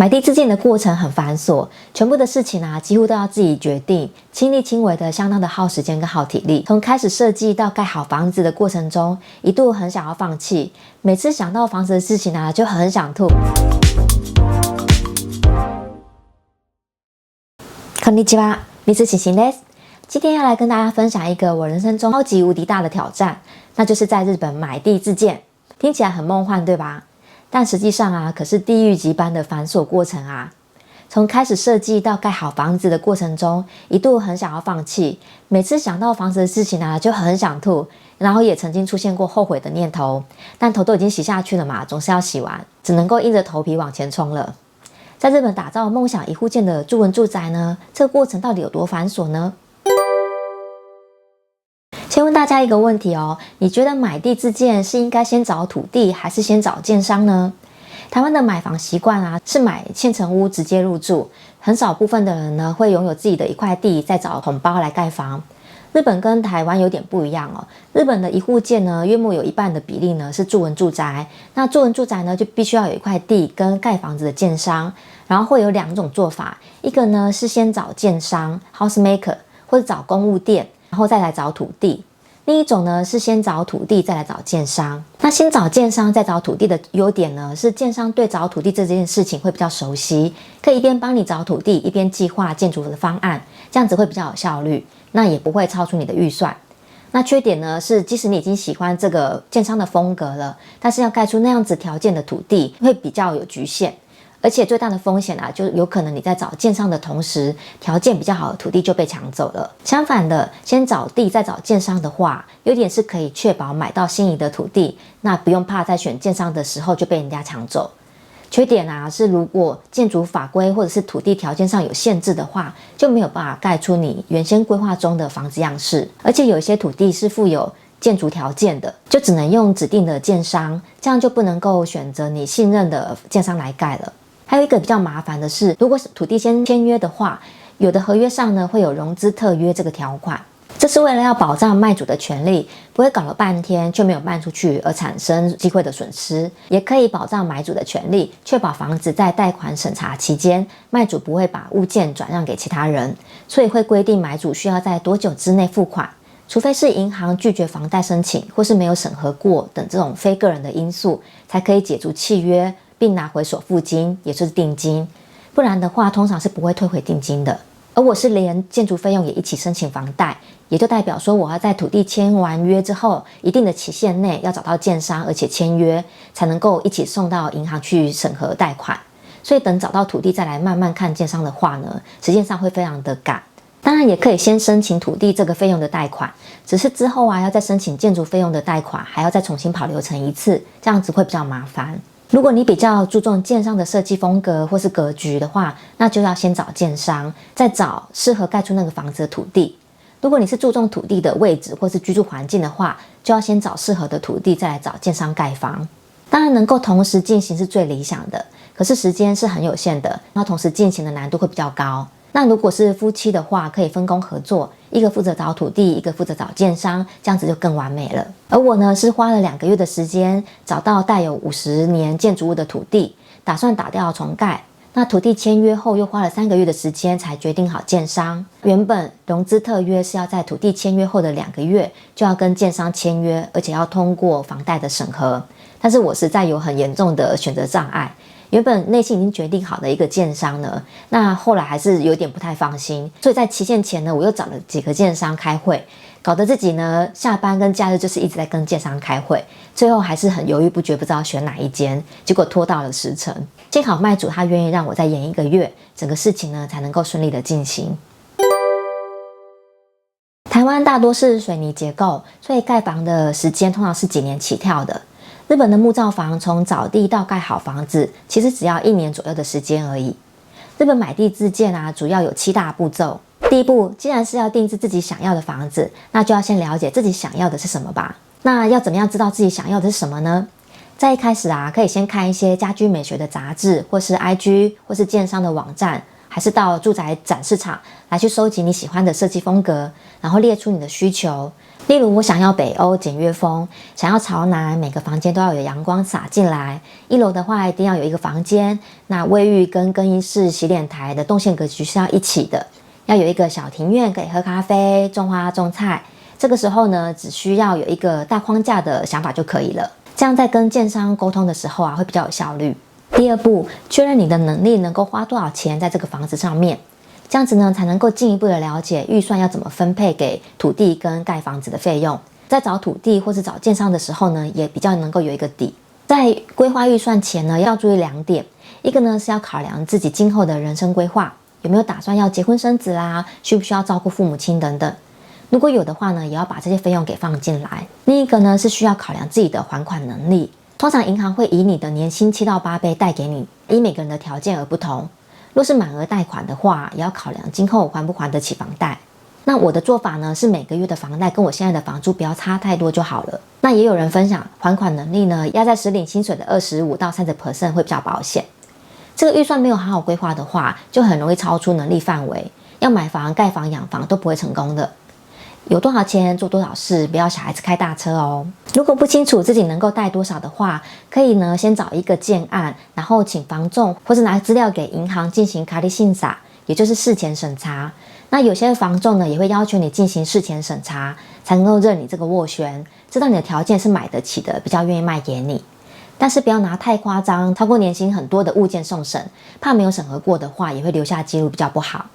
买地自建的过程很繁琐，全部的事情几乎都要自己决定，亲力亲为的，相当的耗时间跟耗体力。从开始设计到盖好房子的过程中，一度很想要放弃，每次想到房子的事情就很想吐。こんにちは、ミス晴晴です。今天要来跟大家分享一个我人生中超级无敌大的挑战，那就是在日本买地自建。听起来很梦幻，对吧？但实际上可是地狱级般的繁琐过程从开始设计到盖好房子的过程中，一度很想要放弃，每次想到房子的事情就很想吐，然后也曾经出现过后悔的念头，但头都已经洗下去了嘛，总是要洗完，只能够硬着头皮往前冲了。在日本打造梦想一户建的住文住宅呢，这个过程到底有多繁琐呢？先问大家一个问题你觉得买地自建是应该先找土地还是先找建商呢？台湾的买房习惯是买现成屋直接入住，很少部分的人呢会拥有自己的一块地，再找统包来盖房。日本跟台湾有点不一样日本的一户建呢，约莫有一半的比例呢是住文住宅，那住文住宅呢就必须要有一块地跟盖房子的建商，然后会有两种做法，一个呢是先找建商 house maker 或者找公务店，然后再来找土地。另一种呢是先找土地再来找建商。那先找建商再找土地的优点呢，是建商对找土地这件事情会比较熟悉，可以一边帮你找土地，一边计划建筑的方案，这样子会比较有效率，那也不会超出你的预算。那缺点呢是，即使你已经喜欢这个建商的风格了，但是要盖出那样子条件的土地会比较有局限。而且最大的风险就有可能你在找建商的同时，条件比较好的土地就被抢走了。相反的，先找地再找建商的话，优点是可以确保买到心仪的土地，那不用怕在选建商的时候就被人家抢走。缺点是如果建筑法规或者是土地条件上有限制的话，就没有办法盖出你原先规划中的房子样式。而且有一些土地是附有建筑条件的，就只能用指定的建商，这样就不能够选择你信任的建商来盖了。还有一个比较麻烦的是，如果是土地先签约的话，有的合约上呢会有融资特约这个条款，这是为了要保障卖主的权利，不会搞了半天却没有卖出去而产生机会的损失，也可以保障买主的权利，确保房子在贷款审查期间，卖主不会把物件转让给其他人，所以会规定买主需要在多久之内付款，除非是银行拒绝房贷申请或是没有审核过等这种非个人的因素，才可以解除契约并拿回首付金，也就是定金，不然的话通常是不会退回定金的。而我是连建筑费用也一起申请房贷，也就代表说我要在土地签完约之后一定的期限内要找到建商，而且签约才能够一起送到银行去审核贷款。所以等找到土地再来慢慢看建商的话呢，时间上会非常的赶。当然也可以先申请土地这个费用的贷款，只是之后要再申请建筑费用的贷款，还要再重新跑流程一次，这样子会比较麻烦。如果你比较注重建商的设计风格或是格局的话，那就要先找建商，再找适合盖出那个房子的土地。如果你是注重土地的位置或是居住环境的话，就要先找适合的土地，再来找建商盖房。当然能够同时进行是最理想的，可是时间是很有限的，那同时进行的难度会比较高。那如果是夫妻的话，可以分工合作，一个负责找土地，一个负责找建商，这样子就更完美了。而我呢，是花了2个月的时间，找到带有50年建筑物的土地，打算打掉重盖。那土地签约后，又花了3个月的时间才决定好建商。原本融资特约是要在土地签约后的2个月就要跟建商签约，而且要通过房贷的审核。但是我实在有很严重的选择障碍。原本内心已经决定好的一个建商呢，那后来还是有点不太放心，所以在期限前呢，我又找了几个建商开会，搞得自己呢下班跟假日就是一直在跟建商开会，最后还是很犹豫不决，不知道选哪一间，结果拖到了时程。幸好卖主他愿意让我再延1个月，整个事情呢才能够顺利的进行。台湾大多是水泥结构，所以盖房的时间通常是几年起跳的。日本的木造房从找地到盖好房子，其实只要1年左右的时间而已。日本买地自建主要有7大步骤。第一步，既然是要定制自己想要的房子，那就要先了解自己想要的是什么吧。那要怎么样知道自己想要的是什么呢？在一开始可以先看一些家居美学的杂志，或是 IG 或是建商的网站，还是到住宅展示场来去收集你喜欢的设计风格，然后列出你的需求。例如，我想要北欧简约风，想要朝南，每个房间都要有阳光洒进来。1楼的话，一定要有一个房间，那卫浴跟更衣室、洗脸台的动线格局是要一起的。要有一个小庭院可以喝咖啡、种花、种菜。这个时候呢，只需要有一个大框架的想法就可以了。这样在跟建商沟通的时候啊，会比较有效率。第二步，确认你的能力能够花多少钱在这个房子上面。这样子呢，才能够进一步的了解预算要怎么分配给土地跟盖房子的费用。在找土地或是找建商的时候呢，也比较能够有一个底。在规划预算前呢，要注意2点。一个呢是要考量自己今后的人生规划，有没有打算要结婚生子啦，需不需要照顾父母亲等等。如果有的话呢，也要把这些费用给放进来。另一个呢是需要考量自己的还款能力。通常银行会以你的年薪7到8倍贷给你，以每个人的条件而不同。若是满额贷款的话，也要考量今后还不还得起房贷。那我的做法呢，是每个月的房贷跟我现在的房租不要差太多就好了。那也有人分享，还款能力呢，压在实领薪水的25到30% 会比较保险。这个预算没有好好规划的话，就很容易超出能力范围，要买房、盖房、养房都不会成功的。有多少钱做多少事，不要小孩子开大车哦。如果不清楚自己能够贷多少的话，可以呢先找一个建案，然后请房仲或是拿资料给银行进行卡利信撒，也就是事前审查。那有些房仲呢也会要求你进行事前审查，才能够认你这个斡旋，知道你的条件是买得起的，比较愿意卖给你。但是不要拿太夸张，超过年薪很多的物件送审，怕没有审核过的话，也会留下记录比较不好。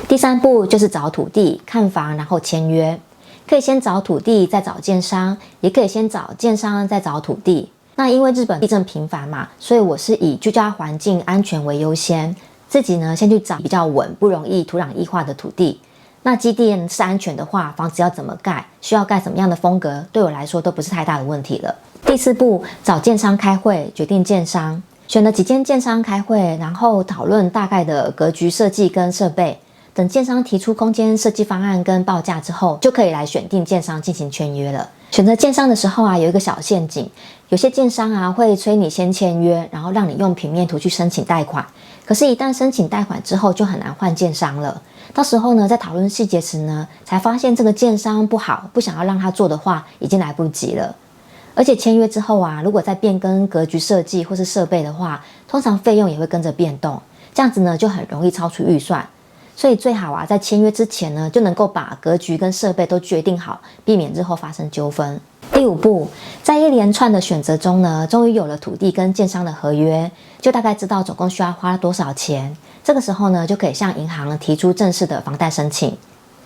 第3步就是找土地、看房，然后签约。可以先找土地，再找建商，也可以先找建商，再找土地。那因为日本地震频繁嘛，所以我是以居家环境安全为优先，自己呢先去找比较稳、不容易土壤异化的土地。那基地是安全的话，房子要怎么盖，需要盖什么样的风格，对我来说都不是太大的问题了。第4步，找建商开会，决定建商。选了几间建商开会，然后讨论大概的格局设计跟设备。等建商提出空间设计方案跟报价之后，就可以来选定建商进行签约了。选择建商的时候啊，有一个小陷阱，有些建商啊会催你先签约，然后让你用平面图去申请贷款。可是，一旦申请贷款之后，就很难换建商了。到时候呢，在讨论细节时呢，才发现这个建商不好，不想要让他做的话，已经来不及了。而且签约之后啊，如果再变更格局设计或是设备的话，通常费用也会跟着变动，这样子呢就很容易超出预算。所以最好啊，在签约之前呢，就能够把格局跟设备都决定好，避免日后发生纠纷。第5步，在一连串的选择中呢，终于有了土地跟建商的合约，就大概知道总共需要花多少钱。这个时候呢，就可以向银行提出正式的房贷申请。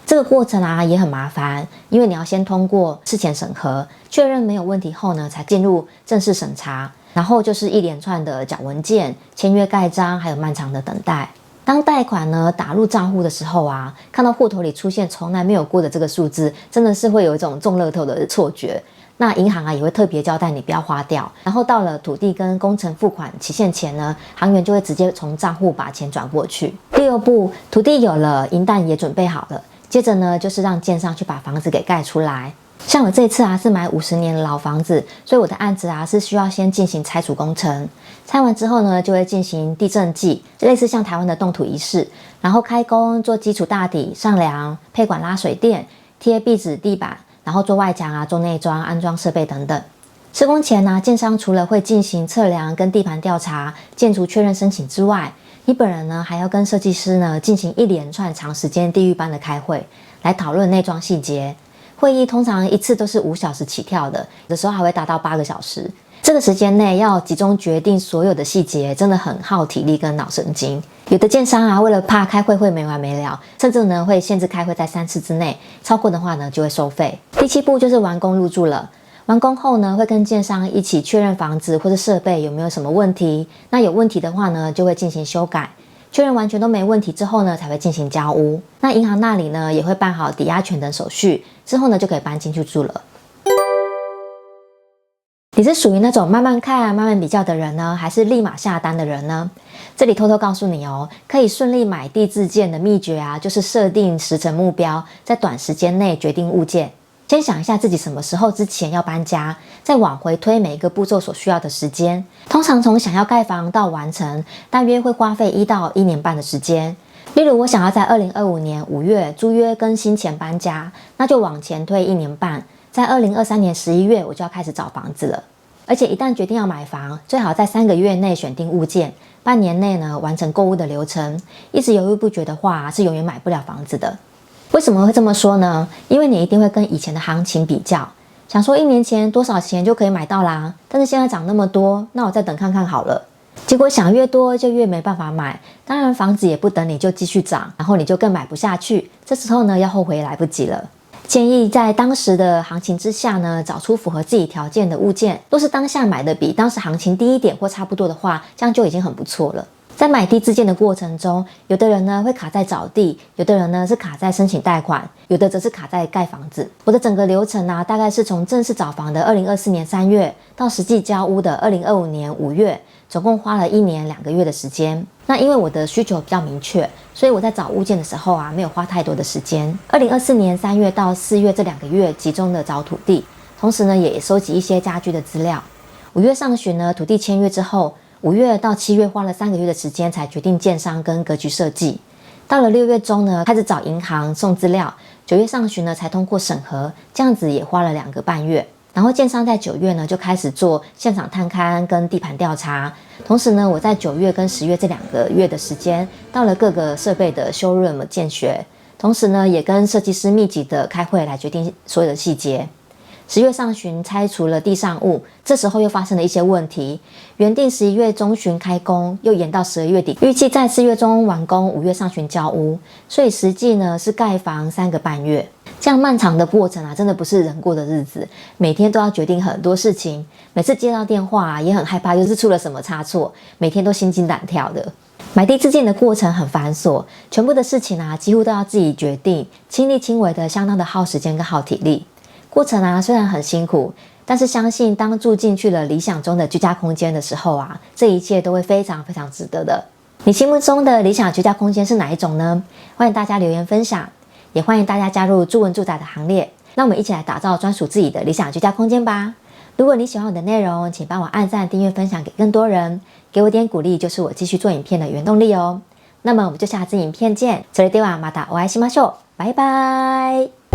这个过程啊也很麻烦，因为你要先通过事前审核，确认没有问题后呢，才进入正式审查，然后就是一连串的缴文件、签约盖章，还有漫长的等待。当贷款呢打入账户的时候啊，看到户头里出现从来没有过的这个数字，真的是会有一种中乐透的错觉。那银行啊也会特别交代你不要花掉，然后到了土地跟工程付款期限前呢，行员就会直接从账户把钱转过去。第2步，土地有了，银弹也准备好了，接着呢就是让建商去把房子给盖出来。像我这一次啊是买50年的老房子，所以我的案子啊是需要先进行拆除工程。拆完之后呢，就会进行地震祭，类似像台湾的动土仪式，然后开工做基础大底、上梁、配管拉水电、贴壁纸地板，然后做外墙啊、做内装、安装设备等等。施工前呢，建商除了会进行测量跟地盘调查、建筑确认申请之外，你本人呢还要跟设计师呢进行一连串长时间地狱般的开会，来讨论内装细节。会议通常一次都是5小时起跳的，有的时候还会达到8个小时。这个时间内要集中决定所有的细节，真的很耗体力跟脑神经。有的建商啊，为了怕开会会没完没了，甚至呢会限制开会在3次之内，超过的话呢就会收费。第7步就是完工入住了。完工后呢，会跟建商一起确认房子或是设备有没有什么问题。那有问题的话呢，就会进行修改。确认完全都没问题之后呢，才会进行交屋。那银行那里呢，也会办好抵押权等手续，之后呢就可以搬进去住了。你是属于那种慢慢看、慢慢比较的人呢，还是立马下单的人呢？这里偷偷告诉你哦，可以顺利买地自建的秘诀啊，就是设定时程目标，在短时间内决定物件。先想一下自己什么时候之前要搬家，再往回推每一个步骤所需要的时间。通常从想要盖房到完成，大约会花费1到1年半的时间。例如，我想要在2025年5月租约更新前搬家，那就往前推1年半，在2023年11月我就要开始找房子了。而且一旦决定要买房，最好在3个月内选定物件，半年内呢完成购物的流程。一直犹豫不决的话，是永远买不了房子的。为什么会这么说呢？因为你一定会跟以前的行情比较，想说1年前多少钱就可以买到啦，但是现在涨那么多，那我再等看看好了。结果想越多就越没办法买，当然房子也不等你就继续涨，然后你就更买不下去，这时候呢要后悔也来不及了。建议在当时的行情之下呢，找出符合自己条件的物件，若是当下买的比当时行情低一点或差不多的话，这样就已经很不错了。在买地自建的过程中，有的人呢会卡在找地，有的人呢是卡在申请贷款，有的则是卡在盖房子。我的整个流程啊，大概是从正式找房的2024年3月到实际交屋的2025年5月，总共花了1年2个月的时间。那因为我的需求比较明确，所以我在找物件的时候啊，没有花太多的时间。2024年3月到4月这2个月集中的找土地，同时呢也收集一些家居的资料。5月上旬呢，土地签约之后，5月到7月花了3个月的时间才决定建商跟格局设计。到了6月中呢，开始找银行送资料，9月上旬呢才通过审核，这样子也花了2个半月。然后建商在9月呢就开始做现场探勘跟地盘调查，同时呢我在9月跟10月这2个月的时间，到了各个设备的showroom见学，同时呢也跟设计师密集的开会来决定所有的细节。10月上旬拆除了地上物，这时候又发生了一些问题，原定11月中旬开工，又延到12月底，预计在4月中完工，5月上旬交屋，所以实际呢是盖房3个半月。这样漫长的过程啊，真的不是人过的日子，每天都要决定很多事情，每次接到电话啊，也很害怕又是出了什么差错，每天都心惊胆跳的。买地自建的过程很繁琐，全部的事情啊几乎都要自己决定，亲力亲为的，相当的耗时间跟耗体力。过程啊虽然很辛苦，但是相信当住进去了理想中的居家空间的时候啊，这一切都会非常非常值得的。你心目中的理想居家空间是哪一种呢？欢迎大家留言分享，也欢迎大家加入住文住宅的行列。那我们一起来打造专属自己的理想居家空间吧。如果你喜欢我的内容，请帮我按赞、订阅、分享给更多人，给我点鼓励，就是我继续做影片的原动力哦。那么我们就下次影片见。それではまたお会いしましょう。拜拜。